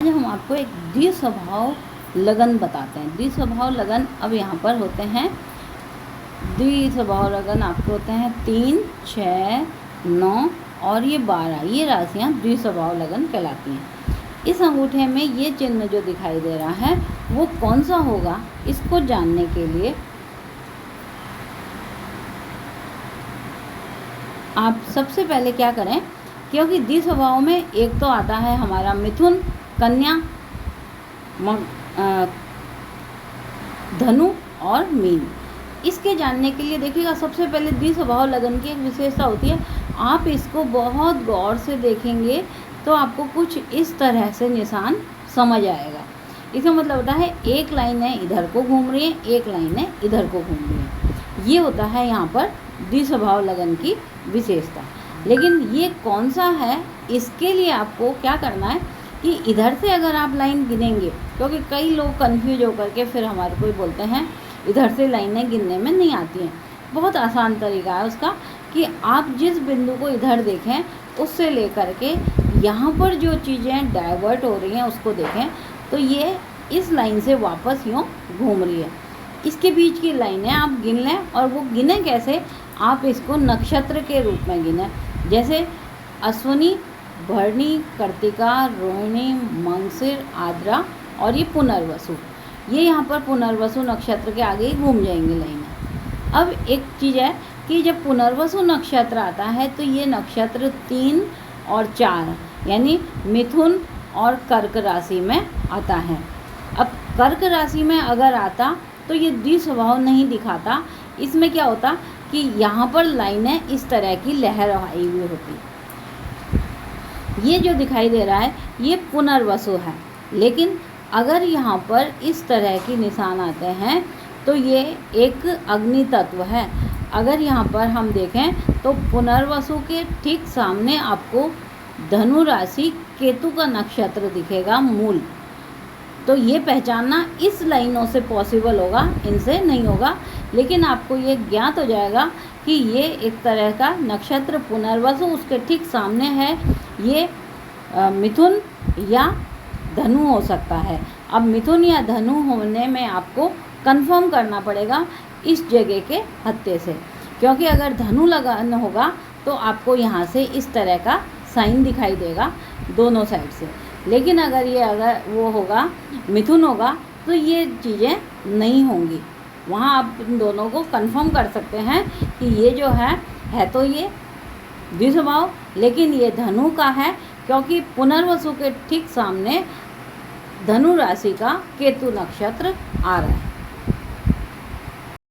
हम आपको एक द्विस्वभाव लगन बताते हैं। द्विस्वभाव लगन अब यहाँ पर होते हैं, द्विस्वभाव लगन आपके होते हैं 3, 6, 9 और ये 12। ये राशियाँ द्विस्वभाव लगन कहलाती हैं। इस अंगूठे में ये चिन्ह जो दिखाई दे रहा है वो कौन सा होगा, इसको जानने के लिए आप सबसे पहले क्या करें, क्योंकि द्विस्वभाव में एक तो आता है हमारा मिथुन, कन्या, धनु और मीन। इसके जानने के लिए देखिएगा, सबसे पहले द्विस्वभाव लगन की एक विशेषता होती है, आप इसको बहुत गौर से देखेंगे तो आपको कुछ इस तरह से निशान समझ आएगा। इसका मतलब होता है एक लाइन है इधर को घूम रही है, एक लाइन है इधर को घूम रही है। ये होता है यहाँ पर द्विस्वभाव लगन की विशेषता। लेकिन ये कौन सा है, इसके लिए आपको क्या करना है कि इधर से अगर आप लाइन गिनेंगे, क्योंकि कई लोग कंफ्यूज होकर के फिर हमारे को बोलते हैं इधर से लाइनें गिनने में नहीं आती हैं। बहुत आसान तरीका है उसका कि आप जिस बिंदु को इधर देखें उससे लेकर के यहाँ पर जो चीज़ें डाइवर्ट हो रही हैं उसको देखें तो ये इस लाइन से वापस यूँ घूम रही है। इसके बीच की लाइनें आप गिन लें, और वो गिने कैसे, आप इसको नक्षत्र के रूप में गिनें। जैसे अश्विनी, भरणी, कार्तिका, रोहिणी, मंगशिर, आद्रा और ये पुनर्वसु। ये यहाँ पर पुनर्वसु नक्षत्र के आगे ही घूम जाएंगी लाइनें। अब एक चीज़ है कि जब पुनर्वसु नक्षत्र आता है तो ये नक्षत्र 3 और 4 यानी मिथुन और कर्क राशि में आता है। अब कर्क राशि में अगर आता तो ये द्विस्वभाव नहीं दिखाता। इसमें क्या होता कि यहाँ पर लाइनें इस तरह की लहर आई हुई होती। ये जो दिखाई दे रहा है ये पुनर्वसु है, लेकिन अगर यहाँ पर इस तरह की निशान आते हैं तो ये एक अग्नि तत्व है। अगर यहाँ पर हम देखें तो पुनर्वसु के ठीक सामने आपको धनु राशि केतु का नक्षत्र दिखेगा, मूल। तो ये पहचानना इस लाइनों से पॉसिबल होगा, इनसे नहीं होगा। लेकिन आपको ये ज्ञात हो जाएगा कि ये एक तरह का नक्षत्र पुनर्वसु, उसके ठीक सामने है ये मिथुन या धनु हो सकता है। अब मिथुन या धनु होने में आपको कंफर्म करना पड़ेगा इस जगह के हत्थे से, क्योंकि अगर धनु लगाना होगा तो आपको यहाँ से इस तरह का साइन दिखाई देगा दोनों साइड से। लेकिन अगर वो होगा मिथुन होगा तो ये चीज़ें नहीं होंगी। वहाँ आप इन दोनों को कंफर्म कर सकते हैं कि ये जो है तो ये द्विस्वभाव, लेकिन ये धनु का है, क्योंकि पुनर्वसु के ठीक सामने धनु राशि का केतु नक्षत्र आ रहा है।